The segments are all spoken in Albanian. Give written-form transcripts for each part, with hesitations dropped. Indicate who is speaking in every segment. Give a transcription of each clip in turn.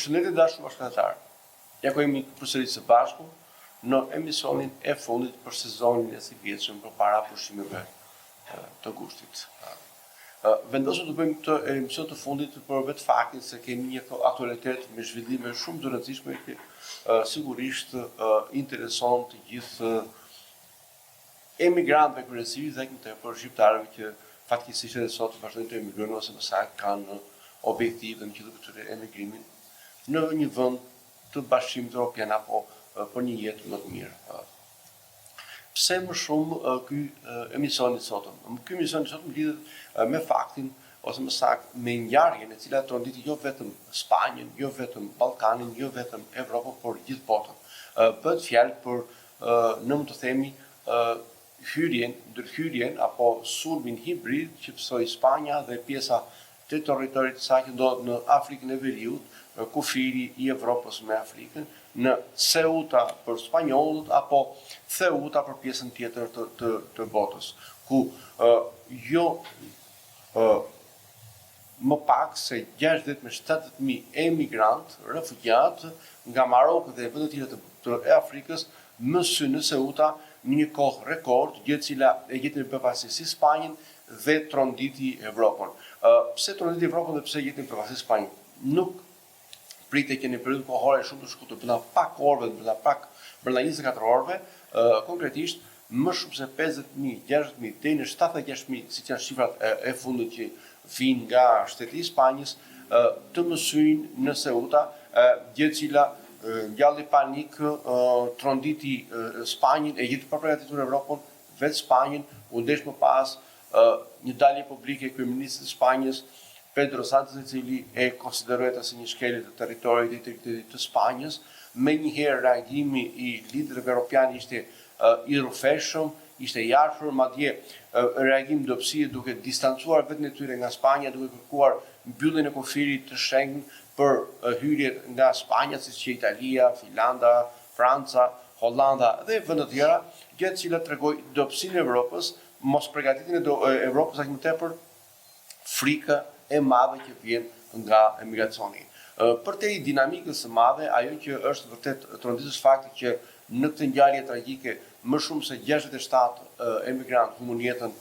Speaker 1: Përshëndetje dashur bashkëtarë. Ja ku jemi përsëri së bashku në emisionin e fundit për sezonin e sivjetshëm përpara pushimeve të gushtit. Vendosëm të bëjmë këtë emision të fundit për vetë faktin se kemi një aktualitet me zhvillime shumë të rëndësishme që sigurisht intereson të gjithë emigrantëve kryesisht dhe këtë për shqiptarëve që fatkeqësisht edhe sot vazhdojnë të emigrojnë ose më saktë kanë objektiv dhe në gjithë këtyre emigrimin në një vend të Bashkimit Evropian apo për një jetë më të mirë. Pse më shumë ky emision i sotëm? Ky emision i sotëm lidhet me faktin ose më saktë me ngjarjen e cila tronditi jo vetëm Spanjën, jo vetëm Ballkanin, jo vetëm Evropën, por gjithë botën. Bëhet fjalë për në më të themi ndërhyrjen apo sulmin hibrid që pësoi Spanja dhe pjesa të territorit të saj që ndodhet në Afrikën e Veriut, kufiri i Evropës me Afrikën, në Ceuta për spanjollët apo Ceuta për pjesën tjetër të botës, ku më pak se 60-70.000 emigrantë, refugjat nga Maroku dhe vendet tjera të Afrikës mësyn në Ceuta në një kohë rekord, gjë cila e gjetën përpasi Spanjën dhe tronditi Evropën. Pse tronditi Evropën dhe pse gjetën përpasi Spanjën? Nuk pritet që në periudhë kohore shumë të shkurtër, brenda pak orëve, brenda 24 orëve, konkretisht më shumë se 50.000, 60.000 deri në 76.000, siç janë shifrat e fundit që vijnë nga shteti i Spanjës, të mësyjnë në Ceuta, gjë cila ngjalli panik, tronditi Spanjën, e gjithë përpërgatitur Evropën, vetë Spanjën, u ndesh më pas një dalje publike e kryeministit të Spanjës, Pedro Sánchez, i cili e konsiderohet si një shkelje të territorit dhe integritetit të Spanjës. Menjëherë reagimi i liderëve europianë ishte i rrëfeshëm, ishte i ashpër, madje reagim dobësie duke distancuar veten e tyre nga Spanja, duke kërkuar mbylljen e kufirit të Schengen për hyrjet nga Spanja, siç që Italia, Finlanda, Franca, Hollanda dhe vende të tjera, gjë e cila tregoi dobësinë e Evropës, mos përgatitjen e Evropës aq më tepër frika e madhe që vjen nga emigracioni. Përtej dinamikës së madhe, ajo që është vërtet tronditës fakti që në këtë ngjarje tragjike më shumë se 67 emigrantë humbën jetën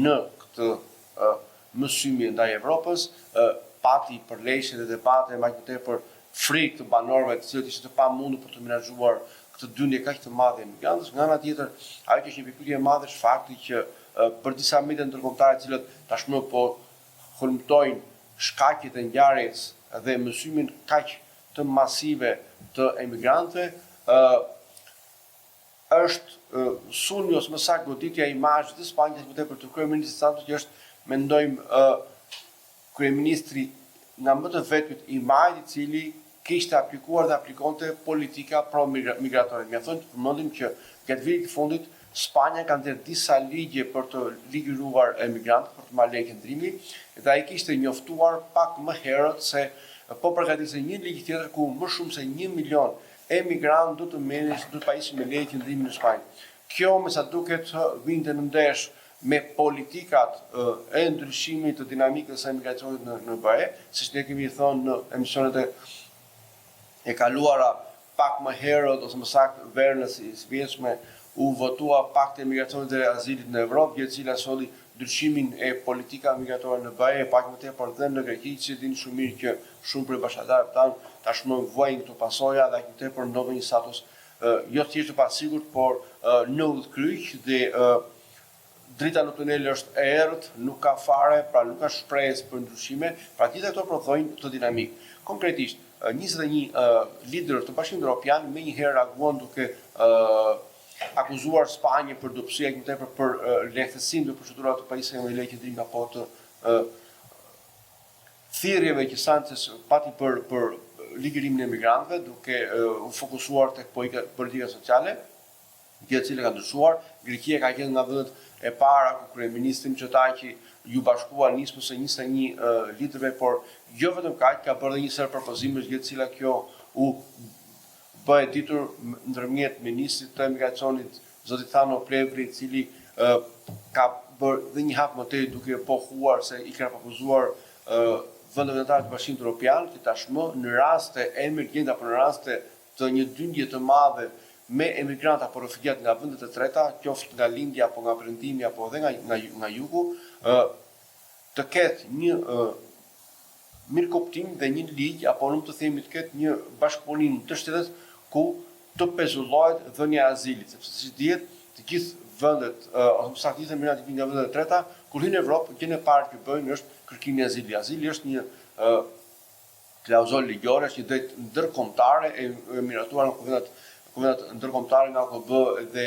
Speaker 1: në këtë mësymje ndaj Evropës, pati përleshje dhe debate më tepër frikë të banorëve, të cilët ishte të pamundur për të menaxhuar këtë dyndje kaq të madhe emigrantësh. Nga ana tjetër, ajo që është një pikpyetje e madhe është fakti që për disa media ndërkombëtare të cilët tashmë po hulumtojnë shkaqjet e ngjarjes dhe mësymin kaq të masive të emigrantëve, është sulmi ose më saktë goditja e imazhit të Spanjës më tepër të kryeministit Santos, që është, mendojmë, kryeministri nga më të vetmit i majt, i cili kishte aplikuar dhe aplikonte politika pro-migratore. Mjafton të përmendim që gjatë vitit të fundit Spanja ka nxjerrë disa ligje për të ligjëruar emigrantët, për të marrë leje qëndrimi, dhe ai kishte njoftuar pak më herët se po përgatiste një ligj tjetër ku më shumë se 1 milion emigrantë do të pajishin me leje qëndrimi në Spanjë. Kjo, me sa duket, vinte në ndesh me politikat e ndryshimit të dinamikës së emigracionit në BE, siç ne kemi thënë në emisionet e kaluara pak më herët ose më saktë verën e sivjetshme, u votua pakti i migracionit dhe azilit në Evropë, gjë e cila solli ndryshimin e politika migratore në BE, pak më tepër dhe në Greqi, që dini shumë mirë që shumë prej bashkëtarëve tanë tashmë vuajnë këto pasoja dhe aq më tepër ndodhen një status jo thjesht të pasigurt, por në udhkryq dhe drita në tunel është e errët, nuk ka fare, pra nuk ka shpresë për ndryshime, pra gjithë ato prodhojnë këtë dinamikë. Konkretisht, 21 liderë të Bashkimit Evropian menjëherë reaguan duke akuzuar Spanjën për dobësi aq më tepër për lehtësim të procedurave të pajisjeve me leje qëndrimi apo të thirrjeve që Sánchez pati për ligjërimin e emigrantëve, duke u fokusuar tek politika sociale, gjë e cila ka ndryshuar. Greqia ka qenë nga vendet e para ku kryeministri Mitsotakis ju bashkua nismës së 21 liderëve, por jo vetëm kaq, ka bërë një sër propozimesh, gjë e cila kjo u bëhet ditur ndërmjet ministrit të emigracionit zoti Thano Plevri, i cili ka bërë dhe një hap më tej duke pohuar se i ka propozuar vendeve anëtare të Bashkimit Evropian, që tashmë në raste emergjente apo në raste të një dyndje të madhe me emigrant apo refugjat nga vendet e treta, qoftë nga lindja apo nga perëndimi apo edhe nga jugu, të ketë një mirëkuptim dhe një ligj apo nuk të themi të ketë një bashkëpunim të shtetet ku të pezullohet dhënia e azilit, sepse siç dihet, të gjithë vendet ose sa të gjithë emigrantë që vinë nga vendet e treta, kur hyjnë në Evropë, gjën e parë që bëjnë është kërkimi i azilit. Azili është një klauzulë ligjore, është një drejtë ndërkombëtare e miratuar në konventat ndërkombëtare nga OKB dhe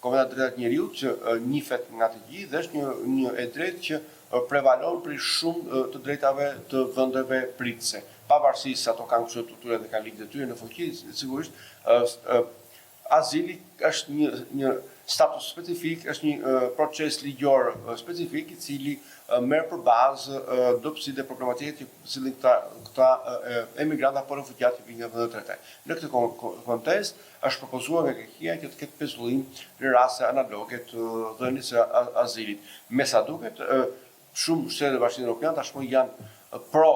Speaker 1: Konventat e Drejtat Njerëzit që njihet nga të gjithë dhe është një e drejtë që prevalon për shumë të drejtave të vendeve pritëse. Pavarësisht se ato kanë strukturë dhe kanë ligjet e tyre në fuqi, sigurisht azili është një status specifik, është një proces ligjor specifik i cili merr për bazë dobësitë dhe problematikat që cilin këta emigrantë apo refugjat që vinë nga vendet e treta. Në këtë kontest është propozuar nga Greqia që të ketë pezullim në raste analoge të dhënies së azilit. Me sa duket, shumë shtete të Bashkimit Evropian tashmë janë pro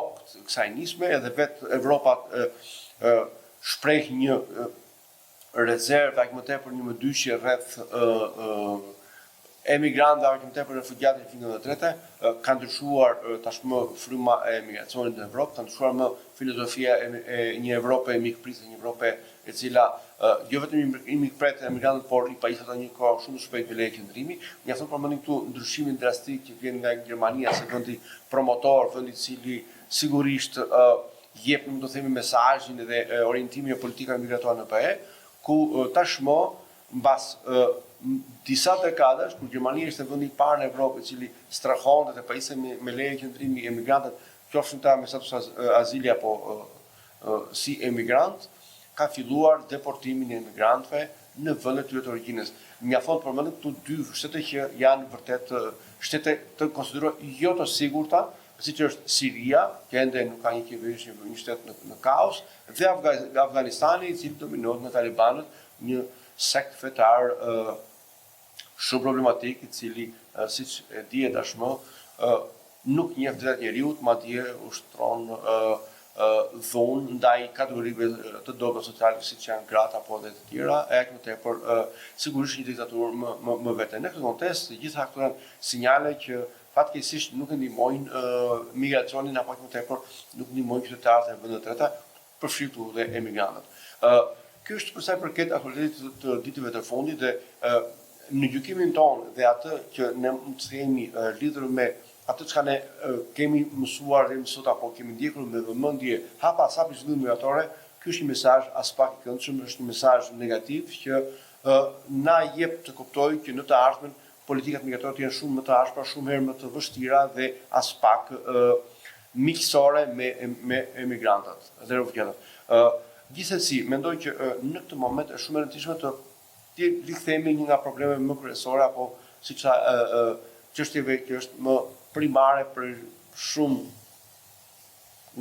Speaker 1: kësaj nisme, edhe vetë Evropa shpreh një rezervë aq më tepër një mëdyshje rreth emigrantëve aq më tepër refugjatëve që vinë nga vendet e treta, ka ndryshuar tashmë fryma e migracionit në Evropë, ka ndryshuar më filozofia e një Evrope e mikpritëse, një Evrope e cila jo vetëm i mikpret emigrantët, por i pajisat një kohë shumë shpejt me leje qëndrimi. Mjafton përmendim këtu ndryshimin drastik që vjen nga Gjermania, se vendi promotor, vendi i cili sigurisht jep, nuk do të themi, mesazhin dhe orientimin e politikave migratore në PE, ku tashmë mbas disa dekadash, kur Gjermania ishte vendi i parë në Evropë i cili strehonte dhe pajisej me leje qëndrimi emigrantët, qofshin ta me status azili apo si emigrant, ka filluar deportimin e emigrantëve në vendet e tyre të origjinës. Mjafton të përmendim këtu dy shtete që janë vërtet shtete të konsideruar jo të sigurta, siç është Siria, që ende nuk ka një qeveri, një shtet në kaos, dhe Afganistani, i cili dominohet nga talibanët, një sekt fetar shumë problematik, i cili, siç e dihet tashmë, nuk njeh drejtat njerëzit, madje ushtron dhunë ndaj kategorive të dobët sociale siç janë gratë apo edhe të tjera, e aq më tepër sigurisht një diktaturë më vete. Në këtë kontekst, gjitha këto janë sinjale që fatkeqësisht nuk e ndihmojnë migracionin apo aq më tepër nuk ndihmojnë qytetarët e vendeve të treta, përfshirë dhe emigrantët. Ky është për sa i përket aktualitetit të ditëve të fundit dhe në gjykimin tonë dhe atë që ne mund të themi lidhur me atë çka ne kemi mësuar dhe mësot apo kemi ndjekur me vëmendje hapi zhvillimit migrator, ky është një mesazh as pak i këndshëm, është një mesazh negativ që na jep të kuptojë që në të ardhmen politikat migratore të jenë shumë më të ashpra, shumë herë më të vështira dhe as pak miqësore me emigrantët dhe refugjatët. Gjithsesi, mendoj që në këtë moment është shumë e rëndësishme të rikthehemi një nga problemet më kryesore apo siç çështjeve që është më primare për shumë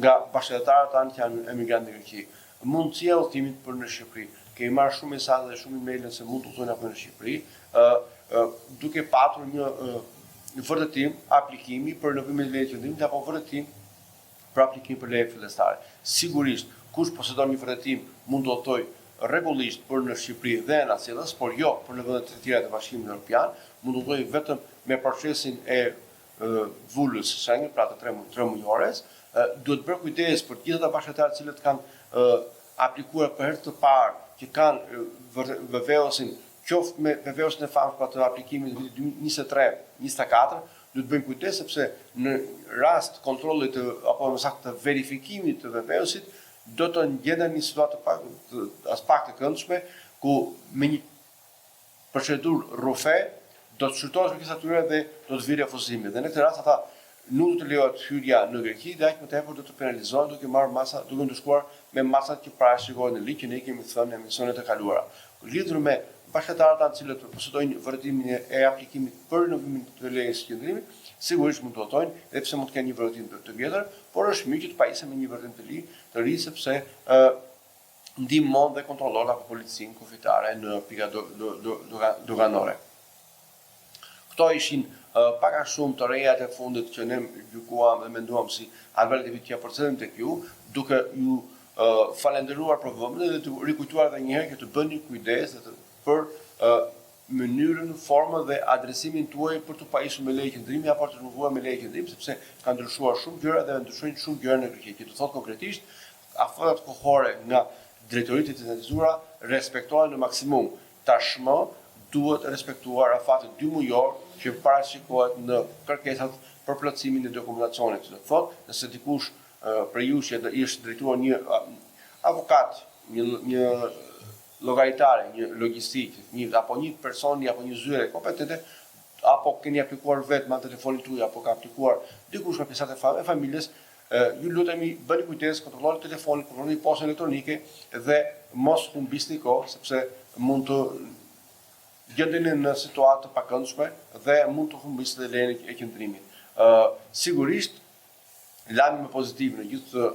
Speaker 1: nga bashkëtarët tanë që janë emigrantë në Greqi. Mundësia e udhëtimit për në Shqipëri. Kemi marrë shumë mesazhe dhe shumë emailë se mund të udhëtojnë apo në Shqipëri, duke patur një vërtetim aplikimi për renovimin e leje qëndrimit apo vërtetim për aplikim për leje fillestare. Sigurisht, kush posedon një vërtetim mund të udhëtojë rregullisht për në Shqipëri dhe në Acilas, por jo për në vendet e tjera të Bashkimit Evropian, mund të udhëtojë vetëm me procesin e vulës Schengen, pra të 3 mujores. Duhet bërë kujdes për gjithë ata bashkëtarët të cilët kanë aplikuar për herë të parë, që kanë VVO-sin, qoftë me VVO-sin e famshëm për të aplikimit në vitin 23-24, duhet bëjmë kujdes sepse në rast kontrollit apo më saktë të verifikimit të VVO-sit do të gjenden një situatë as pak të këndshme ku me një procedurë rrufe do të shqyrtohet kërkesa e tyre dhe do të vijë refuzimi. Dhe në këtë rast ata nuk do të lejohet hyrja në Greqi dhe aq më tepër do të penalizohen duke marrë masa, duke ndëshkuar me masat që parashikohen në ligj që ne kemi thënë në emisionet e kaluara. Lidhur me bashkëtarët tanë cilët posedojnë vërtetimin e aplikimit për renovimin të lejes së qëndrimit, sigurisht mund të votojnë, edhe pse mund të kenë një vërtetim të vjetër, por është mirë që të pajisen me një vërtetim të ri sepse ndihmon dhe kontrollon apo policinë kufitare në pika doganore. Këto ishin pak a shumë të rejat e fundit që ne gjykuam dhe menduam si alternativë që përcjellim tek ju, duke ju falenderuar për vëmendjen dhe të rikujtuar edhe një herë që të bëni kujdes për mënyrën, formën dhe adresimin tuaj për të pajisur me leje qendrimi apo të rregulluar me leje qendrim, sepse ka ndryshuar shumë gjëra dhe ndryshojnë shumë gjëra në Greqi. Që të thotë konkretisht, afatet kohore nga drejtoritë e centralizuara respektohen në maksimum. Tashmë duhet respektuar afatet 2 mujor që parashikohet në kërkesat për plotësimin e dokumentacionit. Do të thotë, nëse dikush për ju që është drejtuar një avokat, një llogaritare, një logjistik, apo një personi apo një zyre kompetente, apo keni aplikuar vetëm me telefonin tuaj apo ka aplikuar dikush me pjesat e familjes, ju lutemi bëni kujdes, kontrolloni telefonin, kontrolloni postën elektronike dhe mos humbisni kohë sepse mund të gjendeni në situatë të pakëndshme dhe mund të humbisni lejen e qendrimit. Sigurisht lajmi më pozitiv në gjithë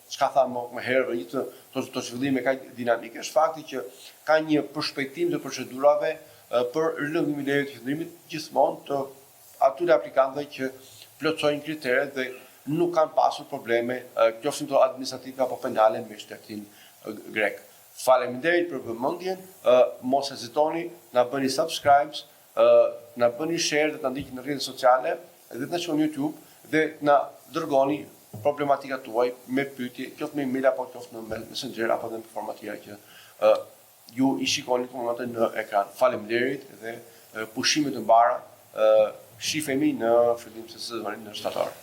Speaker 1: çka thamë më herë, gjithë të zhvillime ka dinamike, është fakti që ka një përshpejtim të procedurave për rilëngimin e lejeve të qendrimit gjithmonë të atyre aplikantëve që plotësojnë kriteret dhe nuk kanë pasur probleme, qofshin to administrative apo penale me shtetin grek. Faleminderit për vëmendjen, mos hezitoni, na bëni subscribe, na bëni share dhe na ndiqni në rrjetet sociale dhe na shohni në YouTube dhe na dërgoni problematikat tuaj me pyetje, qoftë me email apo qoftë në Messenger apo në forma tjera që ju i shikoni komente në ekran. Faleminderit dhe pushime të mbara, shifemi në fillim të sezonit në shtator.